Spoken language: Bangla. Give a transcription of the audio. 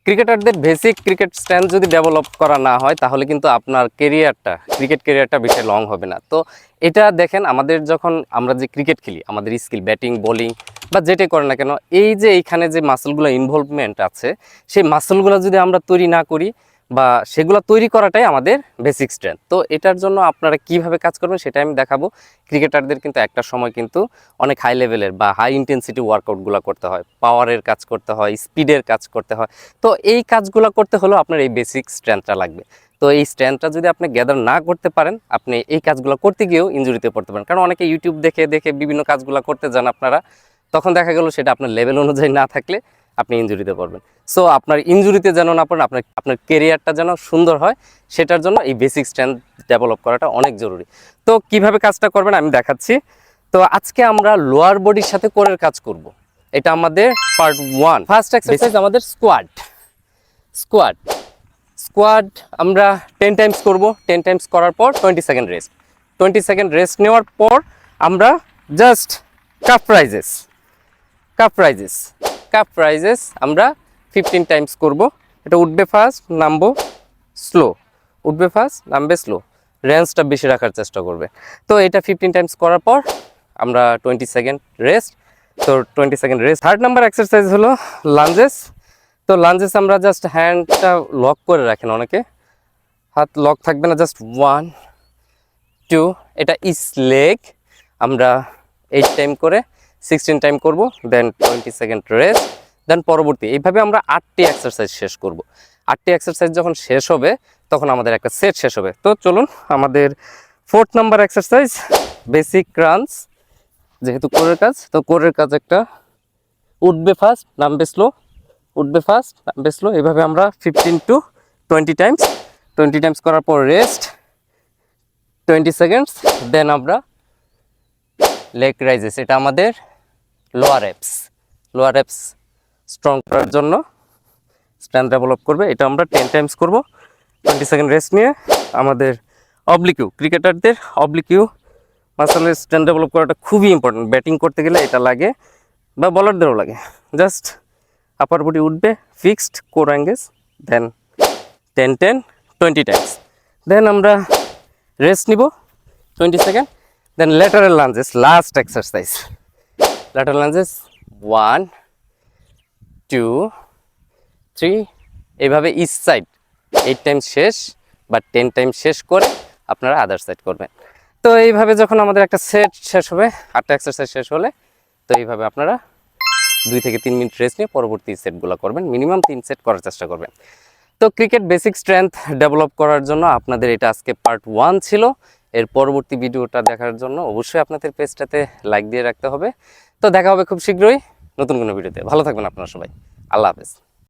ক্রিকেটারদের বেসিক ক্রিকেট স্ট্যান্ড যদি ডেভেলপ করা না হয় তাহলে কিন্তু আপনার ক্রিকেট ক্যারিয়ারটা বেশি লং হবে না। তো এটা দেখেন, আমাদের যখন আমরা যে ক্রিকেট খেলি, আমাদের স্কিল ব্যাটিং বোলিং বা যেটাই করে না কেন, এই যে এইখানে যে মাসলগুলো ইনভলভমেন্ট আছে, সেই মাসলগুলো যদি আমরা তৈরি না করি বা সেগুলো তৈরি করাটাই আমাদের বেসিক স্ট্রেংথ। তো এটার জন্য আপনারা কিভাবে কাজ করবেন সেটা আমি দেখাবো। ক্রিকেটারদের কিন্তু একটা সময় কিন্তু অনেক হাই লেভেলের বা হাই ইন্টেন্সিটি ওয়ার্কআউটগুলো করতে হয়, পাওয়ারের কাজ করতে হয়, স্পিডের কাজ করতে হয়। তো এই কাজগুলো করতে হলেও আপনার এই বেসিক স্ট্রেংথটা লাগবে। তো এই স্ট্রেংথটা যদি আপনি গ্যাদার না করতে পারেন, আপনি এই কাজগুলো করতে গিয়েও ইনজুরিতে পড়তে পারেন। কারণ অনেকে ইউটিউব দেখে দেখে বিভিন্ন কাজগুলো করতে যান আপনারা, তখন দেখা গেল সেটা আপনার লেভেল অনুযায়ী না থাকলে আপনি ইনজুরিতে পড়বেন। সো আপনার ইনজুরিতে যেন না পড়েন, আপনার কেরিয়ারটা যেন সুন্দর হয়, সেটার জন্য এই বেসিক স্ট্রেংথ ডেভেলপ করাটা অনেক জরুরি। তো কিভাবে কাজটা করবেন আমি দেখাচ্ছি। তো আজকে আমরা লোয়ার বডির সাথে কোরের কাজ করব। এটা আমাদের পার্ট 1। ফার্স্ট এক্সারসাইজ আমাদের স্কোয়াড আমরা 10 টাইমস করব। 10 টাইমস করার পর 20 সেকেন্ড রেস্ট। 20 সেকেন্ড রেস্ট নেওয়ার পর আমরা জাস্ট কাপ রাইজেস আমরা 15 টাইমস করব। এটা উঠবে ফাস্ট, নামবো স্লো, উঠবে ফাস্ট, নামবে স্লো, রেঞ্জটা বেশি রাখার চেষ্টা করবে। তো এটা 15 টাইমস করার পর আমরা 20 সেকেন্ড রেস্ট। তো 20 second rest. Third number exercise হলো লাঞ্জেস। তো লাঞ্জেস আমরা জাস্ট হ্যান্ডটা লক করে রাখেন, অনেকে হাত লক থাকবে না, জাস্ট 1 2, এটা ইস লেগ আমরা 8 টাইম করে 16 টাইম করব, দেন 20 সেকেন্ড রেস্ট, দেন পরবর্তী এইভাবে আমরা 8টি এক্সারসাইজ শেষ করব। 8টি এক্সারসাইজ যখন শেষ হবে তখন আমাদের একটা সেট শেষ হবে। তো চলুন আমাদের 4th নাম্বার এক্সারসাইজ বেসিক ক্রাঞ্চ। যেহেতু কোরের কাজ, তো কোরের কাজ একটা উঠবে ফাস্ট, নামবে স্লো, উঠবে ফাস্ট, নামবে স্লো, এইভাবে আমরা 15 to 20 টাইমস। 20 টাইমস করার পর রেস্ট 20 সেকেন্ডস, দেন আমরা লেগ রাইজেস। এটা আমাদের লোয়ার অ্যাপস স্ট্রং করার জন্য, স্ট্রেংথ ডেভেলপ করবে। এটা আমরা 10 টাইমস করব। 20 সেকেন্ড রেস্ট নিয়ে আমাদের অবলিকিউ, ক্রিকেটারদের অবলিকিউ মাসলের স্ট্রেংথ ডেভেলপ করাটা খুবই ইম্পর্টেন্ট। ব্যাটিং করতে গেলে এটা লাগে বা বলারদেরও লাগে। জাস্ট আপার বডি উঠবে, fixed core engage, then 10 10 20 times. Then আমরা রেস্ট নিব 20 second, then lateral lunges, last exercise. Lateral lunges 1 2 3, এইভাবে ইচ সাইড 8 টাইমস শেষ বা 10 টাইমস শেষ করে আপনারা আদার সাইড করবেন। তো এইভাবে যখন আমাদের একটা সেট শেষ হবে, 8টা এক্সারসাইজ শেষ হলে, তো এইভাবে আপনারা 2 থেকে 3 মিনিট রেস্ট নিয়ে পরবর্তী সেটগুলো করবেন। মিনিমাম 3 সেট করার চেষ্টা করবেন। তো ক্রিকেট বেসিক স্ট্রেংথ ডেভেলপ করার জন্য আপনাদের এটা আজকে পার্ট 1 ছিল। এর পরবর্তী ভিডিওটা দেখার জন্য অবশ্যই আপনাদের পেজটাতে লাইক দিয়ে রাখতে হবে। তো দেখা হবে খুব শীঘ্রই নতুন কোনো ভিডিওতে। ভালো থাকবেন আপনারা সবাই। আল্লাহ হাফেজ।